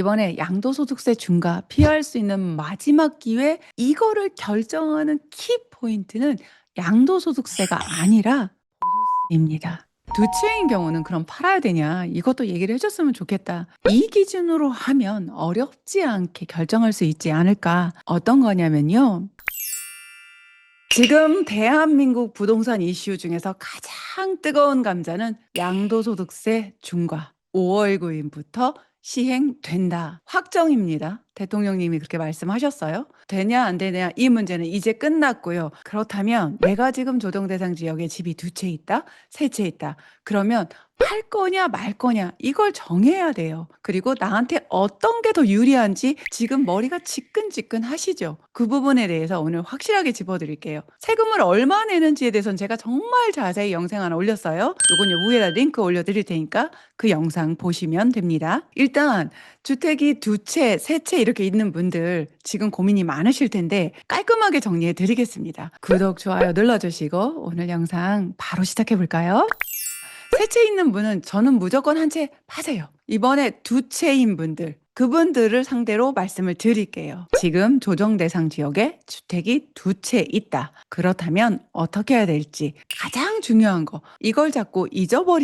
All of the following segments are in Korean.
이번에 양도소득세 중과 피할 수 있는 마지막 기회 이거를 결정하는 키 포인트는 양도소득세가 아니라 보유세입니다. 두 채인 경우는 그럼 팔아야 되냐? 이것도 얘기를 해줬으면 좋겠다. 이 기준으로 하면 어렵지 않게 결정할 수 있지 않을까? 어떤 거냐면요. 지금 대한민국 부동산 이슈 중에서 가장 뜨거운 감자는 양도소득세 중과 5월 9일부터 시행된다. 확정입니다. 대통령님이 그렇게 말씀하셨어요. 되냐 안 되냐 이 문제는 이제 끝났고요. 그렇다면 내가 지금 조정 대상 지역에 집이 두 채 있다, 세 채 있다. 그러면 팔 거냐 말 거냐 이걸 정해야 돼요. 그리고 나한테 어떤 게 더 유리한지 지금 머리가 지끈지끈하시죠? 그 부분에 대해서 오늘 확실하게 짚어드릴게요. 세금을 얼마 내는지에 대해서는 제가 정말 자세히 영상 하나 올렸어요. 요건 위에다 링크 올려드릴 테니까 그 영상 보시면 됩니다. 일단 주택이 두 채, 세 채 이렇게 있는 분들 지금 고민이 많으실 텐데 깔끔하게 정리해 드리겠습니다. 구독, 좋아요 눌러주시고 오늘 영상 바로 시작해 볼까요? 세 채 있는 분은 저는 무조건 한 채 파세요. 이번에 두 채인 분들, 그분들을 상대로 말씀을 드릴게요. 지금 조정 대상 지역에 주택이 두 채 있다. 그렇다면 어떻게 해야 될지 가장 중요한 거, 이걸 자꾸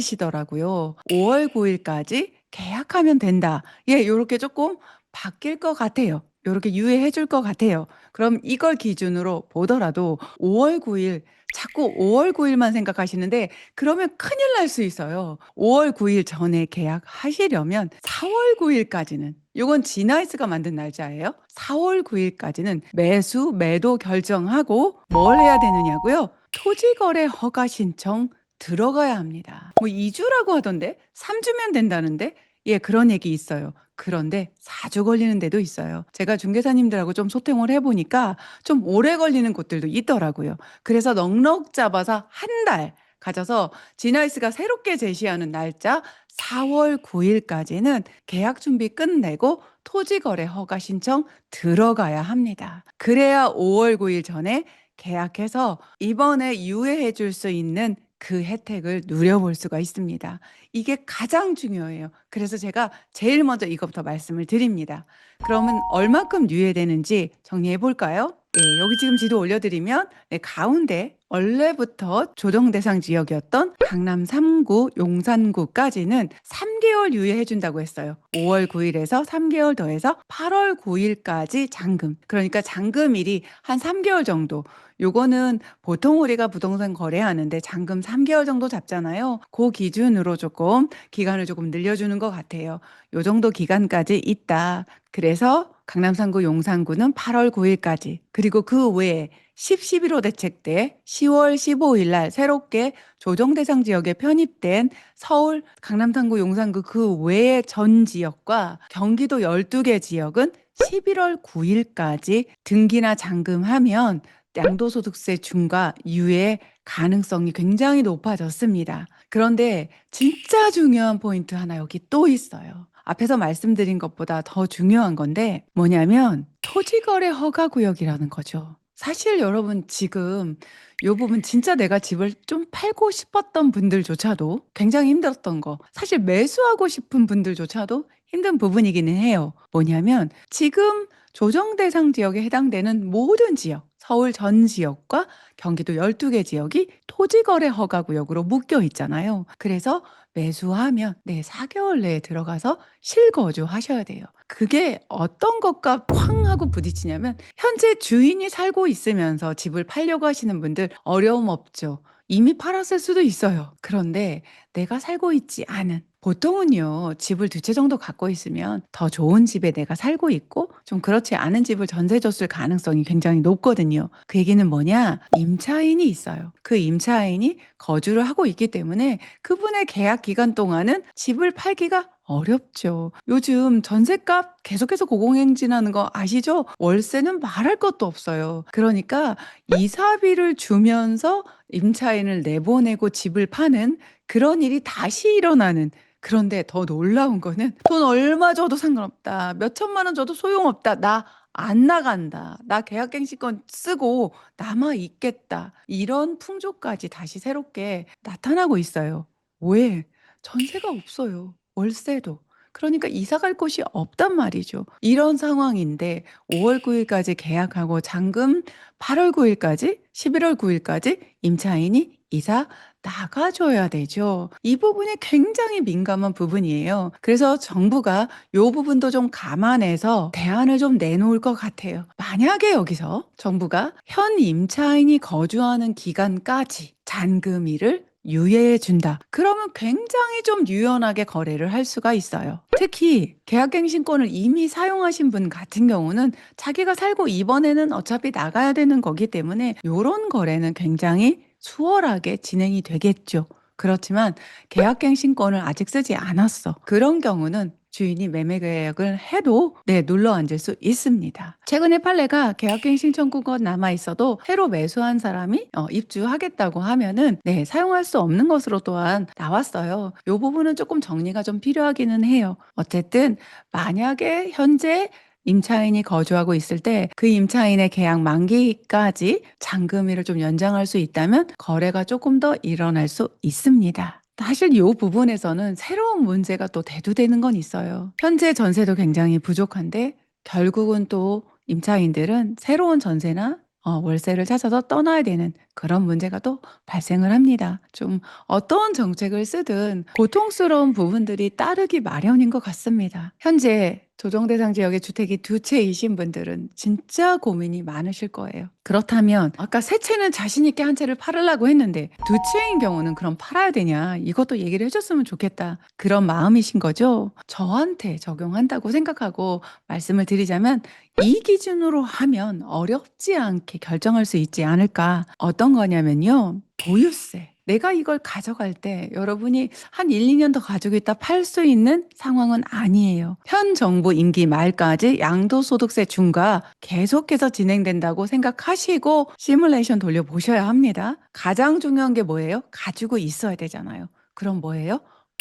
잊어버리시더라고요. 5월 9일까지 계약하면 된다. 예, 요렇게 조금 바뀔 것 같아요. 요렇게 유예해 줄 것 같아요. 그럼 이걸 기준으로 보더라도 5월 9일 자꾸 5월 9일만 생각하시는데 그러면 큰일 날 수 있어요. 5월 9일 전에 계약하시려면 4월 9일까지는 요건 지나이스가 만든 날짜예요. 4월 9일까지는 매수, 매도 결정하고 뭘 해야 되느냐고요? 토지거래 허가 신청 들어가야 합니다. 뭐 2주라고 하던데 3주면 된다는데 예, 그런 얘기 있어요. 그런데 4주 걸리는 데도 있어요. 제가 중개사님들하고 좀 소통을 해보니까 좀 오래 걸리는 곳들도 있더라고요. 그래서 넉넉 잡아서 한 달 가져서 지나이스가 새롭게 제시하는 날짜 4월 9일까지는 계약 준비 끝내고 토지거래 허가 신청 들어가야 합니다. 그래야 5월 9일 전에 계약해서 이번에 유예해 줄 수 있는 그 혜택을 누려볼 수가 있습니다. 이게 가장 중요해요. 그래서 제가 제일 먼저 이것부터 말씀을 드립니다. 그러면 얼마큼 유예되는지 정리해 볼까요? 예, 여기 지금 지도 올려드리면 네, 가운데 원래부터 조정 대상 지역이었던 강남 3구, 용산구까지는 3개월 유예해 준다고 했어요. 5월 9일에서 3개월 더해서 8월 9일까지 잔금. 그러니까 잔금일이 한 3개월 정도. 요거는 보통 우리가 부동산 거래하는데 잔금 3개월 정도 잡잖아요. 그 기준으로 조금 기간을 조금 늘려주는 것 같아요. 요 정도 기간까지 있다. 그래서 강남 3구, 용산구는 8월 9일까지. 그리고 그 외에 11호 대책 때 10월 15일 날 새롭게 조정 대상 지역에 편입된 서울, 강남 3구, 용산구 그 외의 전 지역과 경기도 12개 지역은 11월 9일까지 등기나 잔금하면 양도소득세 중과 유예 가능성이 굉장히 높아졌습니다. 그런데 진짜 중요한 포인트 하나 여기 또 있어요. 앞에서 말씀드린 것보다 더 중요한 건데 뭐냐면 토지거래 허가구역이라는 거죠. 사실 여러분 지금 요 부분 진짜 내가 집을 좀 팔고 싶었던 분들조차도 굉장히 힘들었던 거. 사실 매수하고 싶은 분들조차도 힘든 부분이기는 해요. 뭐냐면 지금 조정 대상 지역에 해당되는 모든 지역, 서울 전 지역과 경기도 12개 지역이 토지거래 허가구역으로 묶여 있잖아요. 그래서 매수하면 네, 4개월 내에 들어가서 실거주 하셔야 돼요. 그게 어떤 것과 쾅 하고 부딪히냐면 현재 주인이 살고 있으면서 집을 팔려고 하시는 분들 어려움 없죠. 이미 팔았을 수도 있어요. 그런데 내가 살고 있지 않은 보통은요, 집을 두 채 정도 갖고 있으면 더 좋은 집에 내가 살고 있고 좀 그렇지 않은 집을 전세 줬을 가능성이 굉장히 높거든요. 그 얘기는 뭐냐? 임차인이 있어요. 그 임차인이 거주를 하고 있기 때문에 그분의 계약 기간 동안은 집을 팔기가 어렵죠. 요즘 전셋값 계속해서 고공행진하는 거 아시죠? 월세는 말할 것도 없어요. 그러니까 이사비를 주면서 임차인을 내보내고 집을 파는 그런 일이 다시 일어나는. 그런데 더 놀라운 거는 돈 얼마 줘도 상관없다. 몇 천만 원 줘도 소용없다. 나 안 나간다. 나 계약갱신권 쓰고 남아 있겠다. 이런 풍조까지 다시 새롭게 나타나고 있어요. 왜? 전세가 없어요. 월세도. 그러니까 이사 갈 곳이 없단 말이죠. 이런 상황인데 5월 9 일까지 계약하고 잔금 8월 9 일까지, 11월 9 일까지 임차인이 이사 나가 줘야 되죠. 이 부분이 굉장히 민감한 부분이에요. 그래서 정부가 요 부분도 좀 감안해서 대안을 좀 내놓을 것 같아요. 만약에 여기서 정부가 현 임차인이 거주하는 기간까지 잔금일을 유예해 준다. 그러면 굉장히 좀 유연하게 거래를 할 수가 있어요. 특히 계약갱신권을 이미 사용하신 분 같은 경우는 자기가 살고 이번에는 어차피 나가야 되는 거기 때문에 요런 거래는 굉장히 수월하게 진행이 되겠죠. 그렇지만 계약갱신권을 아직 쓰지 않았어. 그런 경우는 주인이 매매 계약을 해도 눌러 앉을 수 있습니다. 최근에 판례가 계약갱신 청구권 남아 있어도 새로 매수한 사람이 입주하겠다고 하면은 사용할 수 없는 것으로 또한 나왔어요. 이 부분은 조금 정리가 좀 필요하기는 해요. 어쨌든 만약에 현재 임차인이 거주하고 있을 때 그 임차인의 계약 만기까지 잔금일을 좀 연장할 수 있다면 거래가 조금 더 일어날 수 있습니다. 사실 이 부분에서는 새로운 문제가 또 대두되는 건 있어요. 현재 전세도 굉장히 부족한데 결국은 또 임차인들은 새로운 전세나 월세를 찾아서 떠나야 되는 그런 문제가 또 발생을 합니다. 좀 어떤 정책을 쓰든 고통스러운 부분들이 따르기 마련인 것 같습니다. 현재 조정대상 지역에 주택이 두 채이신 분들은 진짜 고민이 많으실 거예요. 그렇다면 아까 세 채는 자신 있게 한 채를 팔으려고 했는데 두 채인 경우는 그럼 팔아야 되냐? 이것도 얘기를 해줬으면 좋겠다. 그런 마음이신 거죠? 저한테 적용한다고 생각하고 말씀을 드리자면 이 기준으로 하면 어렵지 않게 결정할 수 있지 않을까. 어떤 거냐면요. 보유세. 내가 이걸 가져갈 때 여러분이 한 1, 2년 더 가지고 있다 팔 수 있는 상황은 아니에요. 현 정부 임기 말까지 양도소득세 중과 계속해서 진행된다고 생각하시고 시뮬레이션 돌려보셔야 합니다. 가장 중요한 게 뭐예요? 가지고 있어야 되잖아요. 그럼 뭐예요?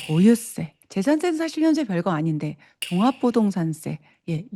보유세. 재산세는 사실 현재 별거 아닌데 종합부동산세.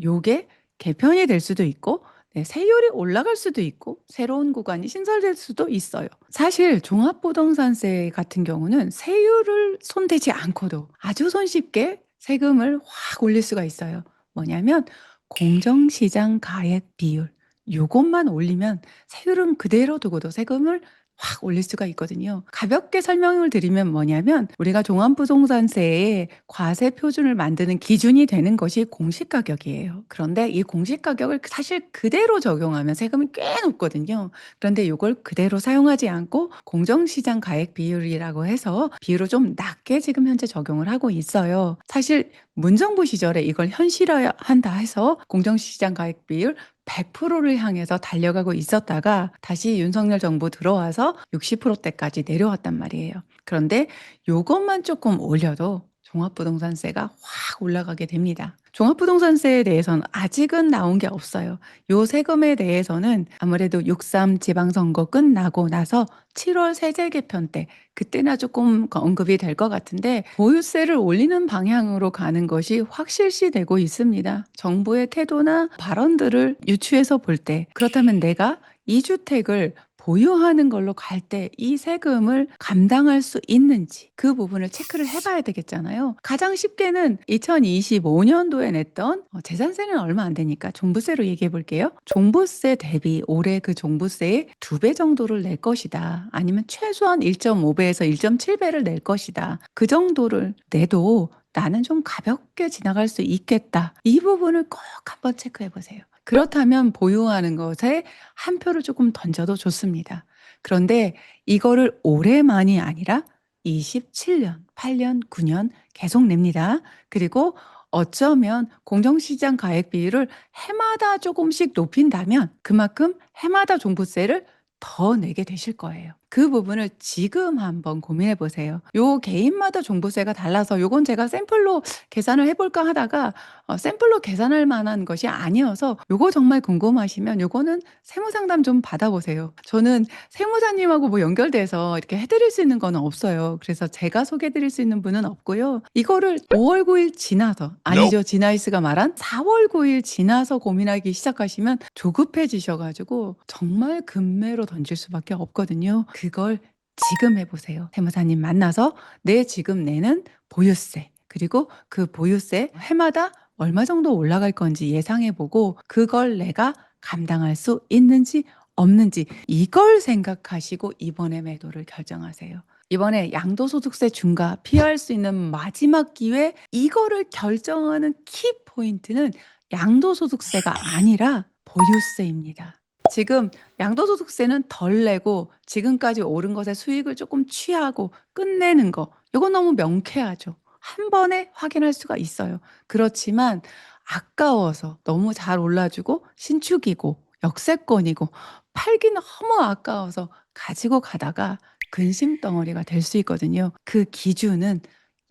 요게 개편이 될 수도 있고 세율이 올라갈 수도 있고 새로운 구간이 신설될 수도 있어요. 사실 종합부동산세 같은 경우는 세율을 손대지 않고도 아주 손쉽게 세금을 확 올릴 수가 있어요. 뭐냐면 공정시장 가액 비율 요것만 올리면 세율은 그대로 두고도 세금을 확 올릴 수가 있거든요. 가볍게 설명을 드리면 뭐냐면 우리가 종합부동산세의 과세 표준을 만드는 기준이 되는 것이 공시가격이에요. 그런데 이 공시가격을 사실 그대로 적용하면 세금이 꽤 높거든요. 그런데 이걸 그대로 사용하지 않고 공정시장 가액 비율이라고 해서 비율을 좀 낮게 지금 현재 적용을 하고 있어요. 사실 문정부 시절에 이걸 현실화한다 해서 공정시장 가액 비율 100%를 향해서 달려가고 있었다가 다시 윤석열 정부 들어와서 60%대까지 내려왔단 말이에요. 그런데 요것만 조금 올려도 종합부동산세가 확 올라가게 됩니다. 종합부동산세에 대해서는 아직은 나온 게 없어요. 요 세금에 대해서는 아무래도 6.3 지방선거 끝나고 나서 7월 세제 개편 때 그때나 조금 언급이 될 것 같은데 보유세를 올리는 방향으로 가는 것이 확실시되고 있습니다. 정부의 태도나 발언들을 유추해서 볼 때 그렇다면 내가 이 주택을 보유하는 걸로 갈 때 이 세금을 감당할 수 있는지 그 부분을 체크를 해봐야 되겠잖아요. 가장 쉽게는 2025년도에 냈던 재산세는 얼마 안 되니까 종부세로 얘기해 볼게요. 종부세 대비 올해 그 종부세의 2배 정도를 낼 것이다. 아니면 최소한 1.5배에서 1.7배를 낼 것이다. 그 정도를 내도 나는 좀 가볍게 지나갈 수 있겠다. 이 부분을 꼭 한번 체크해 보세요. 그렇다면 보유하는 것에 한 표를 조금 던져도 좋습니다. 그런데 이거를 올해만이 아니라 27년, 8년, 9년 계속 냅니다. 그리고 어쩌면 공정시장 가액 비율을 해마다 조금씩 높인다면 그만큼 해마다 종부세를 더 내게 되실 거예요. 그 부분을 지금 한번 고민해 보세요. 요 개인마다 종부세가 달라서 요건 제가 샘플로 계산을 해볼까 하다가 샘플로 계산할 만한 것이 아니어서 요거 정말 궁금하시면 요거는 세무상담 좀 받아보세요. 저는 세무사님하고 뭐 연결돼서 이렇게 해드릴 수 있는 건 없어요. 그래서 제가 소개해드릴 수 있는 분은 없고요. 이거를 5월 9일 지나서 아니죠. 지나이스가 말한 4월 9일 지나서 고민하기 시작하시면 조급해지셔가지고 정말 금매로 던질 수밖에 없거든요. 그걸 지금 해보세요. 세무사님 만나서 내 지금 내는 보유세 그리고 그 보유세 해마다 얼마 정도 올라갈 건지 예상해 보고 그걸 내가 감당할 수 있는지 없는지 이걸 생각하시고 이번에 매도를 결정하세요. 이번에 양도소득세 중과 피할 수 있는 마지막 기회, 이거를 결정하는 키포인트는 양도소득세가 아니라 보유세입니다. 지금 양도소득세는 덜 내고 지금까지 오른 것의 수익을 조금 취하고 끝내는 거, 이건 너무 명쾌하죠. 한 번에 확인할 수가 있어요. 그렇지만 아까워서 너무 잘 올라주고 신축이고 역세권이고 팔기 너무 아까워서 가지고 가다가 근심 덩어리가 될 수 있거든요. 그 기준은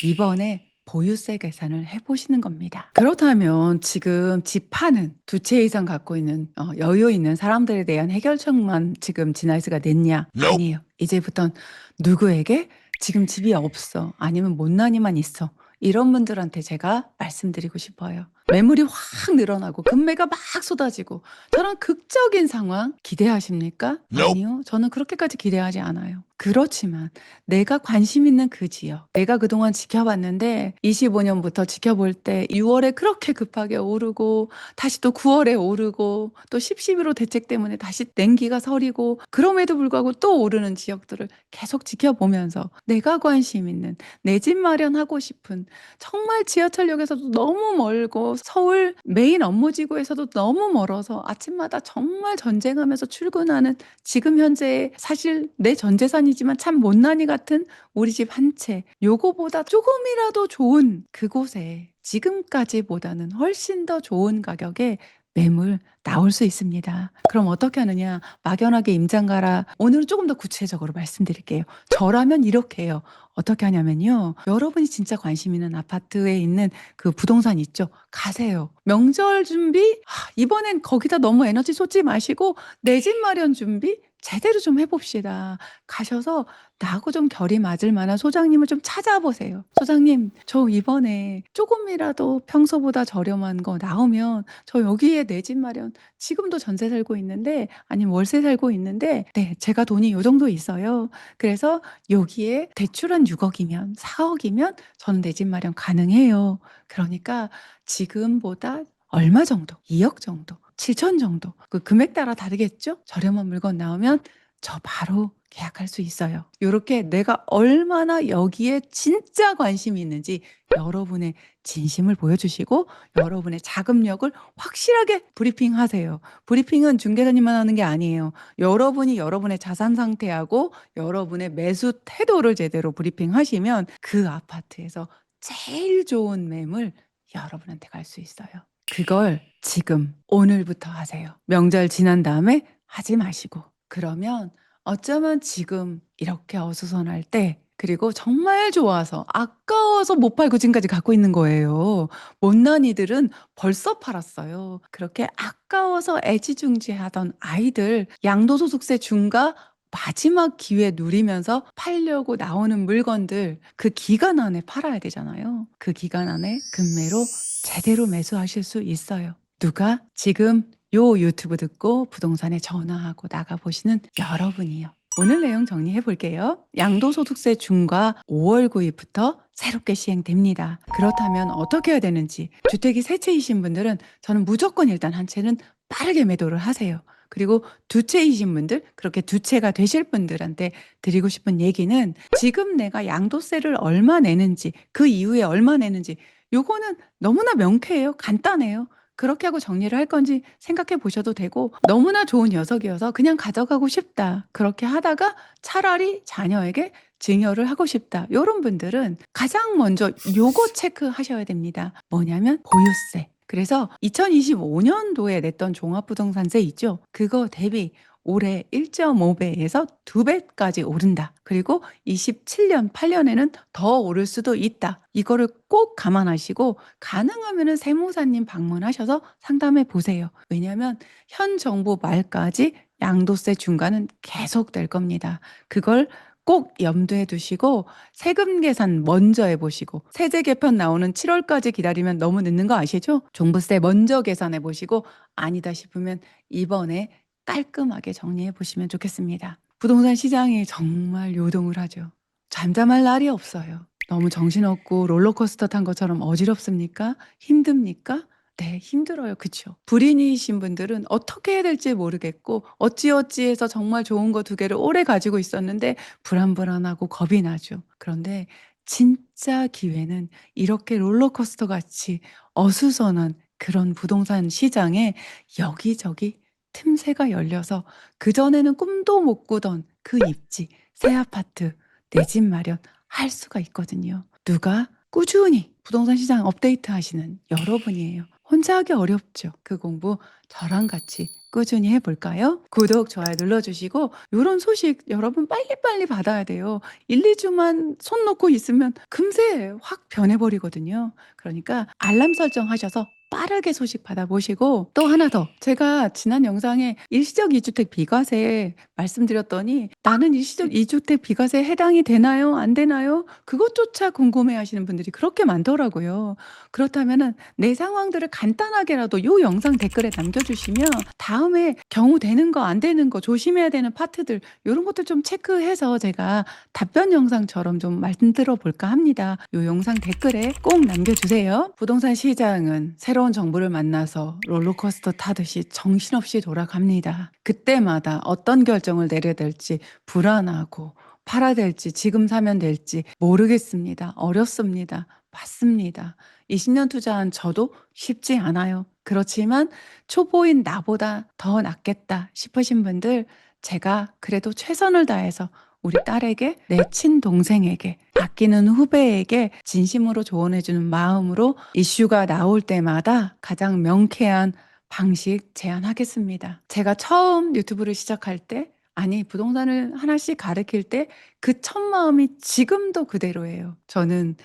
이번에 보유세 계산을 해보시는 겁니다. 그렇다면 지금 집 파는 두 채 이상 갖고 있는 여유 있는 사람들에 대한 해결책만 지금 진아이스가 냈냐? 아니에요. 이제부턴 누구에게 지금 집이 없어 아니면 못난이만 있어 이런 분들한테 제가 말씀드리고 싶어요. 매물이 확 늘어나고 금매가 막 쏟아지고 저런 극적인 상황 기대하십니까? 아니요. 저는 그렇게까지 기대하지 않아요. 그렇지만 내가 관심 있는 그 지역, 내가 그동안 지켜봤는데 25년부터 지켜볼 때 6월에 그렇게 급하게 오르고 다시 또 9월에 오르고 또 10.12로 대책 때문에 다시 냉기가 서리고 그럼에도 불구하고 또 오르는 지역들을 계속 지켜보면서 내가 관심 있는 내 집 마련하고 싶은 정말 지하철역에서도 너무 멀고 서울 메인 업무지구에서도 너무 멀어서 아침마다 정말 전쟁하면서 출근하는 지금 현재 사실 내 전 재산이지만 참 못난이 같은 우리 집 한 채, 요거보다 조금이라도 좋은 그곳에 지금까지보다는 훨씬 더 좋은 가격에 매물 나올 수 있습니다. 그럼 어떻게 하느냐? 막연하게 임장 가라. 오늘은 조금 더 구체적으로 말씀드릴게요. 저라면 이렇게 해요. 어떻게 하냐면요. 여러분이 진짜 관심 있는 아파트에 있는 그 부동산 있죠? 가세요. 명절 준비? 이번엔 거기다 너무 에너지 쏟지 마시고 내 집 마련 준비 제대로 좀 해봅시다. 가셔서 나하고 좀 결이 맞을 만한 소장님을 좀 찾아보세요. 소장님, 저 이번에 조금이라도 평소보다 저렴한 거 나오면 저 여기에 내 집 마련 지금도 전세 살고 있는데 아니면 월세 살고 있는데 네, 제가 돈이 요 정도 있어요. 그래서 여기에 대출 한 6억이면 4억이면 저는 내 집 마련 가능해요. 그러니까 지금보다 얼마 정도? 2억 정도? 7천 정도? 그 금액 따라 다르겠죠? 저렴한 물건 나오면 저 바로 계약할 수 있어요. 요렇게 내가 얼마나 여기에 진짜 관심이 있는지 여러분의 진심을 보여주시고 여러분의 자금력을 확실하게 브리핑하세요. 브리핑은 중개사님만 하는 게 아니에요. 여러분이 여러분의 자산 상태하고 여러분의 매수 태도를 제대로 브리핑하시면 그 아파트에서 제일 좋은 매물 여러분한테 갈 수 있어요. 그걸 지금 오늘부터 하세요. 명절 지난 다음에 하지 마시고. 그러면 어쩌면 지금 이렇게 어수선할 때 그리고 정말 좋아서 아까워서 못 팔고 지금까지 갖고 있는 거예요. 못난이들은 벌써 팔았어요. 그렇게 아까워서 애지중지하던 아이들 양도소득세 중과 마지막 기회 누리면서 팔려고 나오는 물건들 그 기간 안에 팔아야 되잖아요. 그 기간 안에 금매로 제대로 매수하실 수 있어요. 누가 지금 요 유튜브 듣고 부동산에 전화하고 나가보시는 여러분이요. 오늘 내용 정리해 볼게요. 양도소득세 중과 5월 9일부터 새롭게 시행됩니다. 그렇다면 어떻게 해야 되는지 주택이 세 채이신 분들은 저는 무조건 일단 한 채는 빠르게 매도를 하세요. 그리고 두 채이신 분들, 그렇게 두 채가 되실 분들한테 드리고 싶은 얘기는 지금 내가 양도세를 얼마 내는지 그 이후에 얼마 내는지 요거는 너무나 명쾌해요. 간단해요. 그렇게 하고 정리를 할 건지 생각해 보셔도 되고 너무나 좋은 녀석이어서 그냥 가져가고 싶다. 그렇게 하다가 차라리 자녀에게 증여를 하고 싶다. 이런 분들은 가장 먼저 요거 체크하셔야 됩니다. 뭐냐면 보유세. 그래서 2025년도에 냈던 종합부동산세 있죠? 그거 대비 올해 1.5배에서 2배까지 오른다. 그리고 27년, 8년에는 더 오를 수도 있다. 이거를 꼭 감안하시고 가능하면은 세무사님 방문하셔서 상담해 보세요. 왜냐하면 현 정부 말까지 양도세 중과는 계속될 겁니다. 그걸 꼭 염두에 두시고 세금 계산 먼저 해보시고 세제 개편 나오는 7월까지 기다리면 너무 늦는 거 아시죠? 종부세 먼저 계산해 보시고 아니다 싶으면 이번에 깔끔하게 정리해 보시면 좋겠습니다. 부동산 시장이 정말 요동을 하죠. 잠잠할 날이 없어요. 너무 정신없고 롤러코스터 탄 것처럼 어지럽습니까? 힘듭니까? 네, 힘들어요. 그쵸? 불인이신 분들은 어떻게 해야 될지 모르겠고 어찌어찌해서 정말 좋은 거 두 개를 오래 가지고 있었는데 불안불안하고 겁이 나죠. 그런데 진짜 기회는 이렇게 롤러코스터 같이 어수선한 그런 부동산 시장에 여기저기 틈새가 열려서 그전에는 꿈도 못 꾸던 그 입지, 새 아파트, 내 집 마련 할 수가 있거든요. 누가? 꾸준히 부동산 시장 업데이트 하시는 여러분이에요. 혼자 하기 어렵죠. 그 공부 저랑 같이 꾸준히 해볼까요? 구독, 좋아요 눌러주시고 이런 소식 여러분 빨리빨리 받아야 돼요. 1, 2주만 손 놓고 있으면 금세 확 변해버리거든요. 그러니까 알람 설정하셔서 빠르게 소식 받아보시고 또 하나 더 제가 지난 영상에 일시적 이주택 비과세 말씀드렸더니 나는 일시적 이주택 비과세에 해당이 되나요? 안 되나요? 그것조차 궁금해 하시는 분들이 그렇게 많더라고요. 그렇다면은 내 상황들을 간단하게라도 요 영상 댓글에 남겨주시면 다음에 경우 되는 거, 안 되는 거, 조심해야 되는 파트들 요런 것들 좀 체크해서 제가 답변 영상처럼 좀 만들어 볼까 합니다. 요 영상 댓글에 꼭 남겨주세요. 부동산 시장은 새로운 정부를 만나서 롤러코스터 타듯이 정신없이 돌아갑니다. 그때마다 어떤 결정을 내려야 될지 불안하고 팔아야 될지 지금 사면 될지 모르겠습니다. 어렵습니다. 맞습니다. 20년 투자한 저도 쉽지 않아요. 그렇지만 초보인 나보다 더 낫겠다 싶으신 분들 제가 그래도 최선을 다해서 우리 딸에게, 내 친동생에게, 아끼는 후배에게 진심으로 조언해주는 마음으로 이슈가 나올 때마다 가장 명쾌한 방식 제안하겠습니다. 제가 처음 유튜브를 시작할 때, 아니, 부동산을 하나씩 가르칠 때 그 첫 마음이 지금도 그대로예요. 저는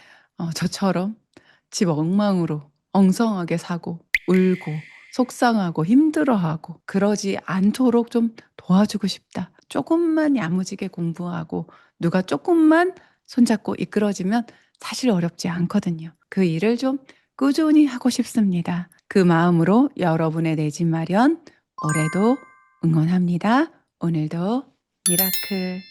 저처럼 집 엉망으로 엉성하게 사고 울고 속상하고 힘들어하고 그러지 않도록 좀 도와주고 싶다. 조금만 야무지게 공부하고 누가 조금만 손잡고 이끌어지면 사실 어렵지 않거든요. 그 일을 좀 꾸준히 하고 싶습니다. 그 마음으로 여러분의 내 집 마련 올해도 응원합니다. 오늘도 미라클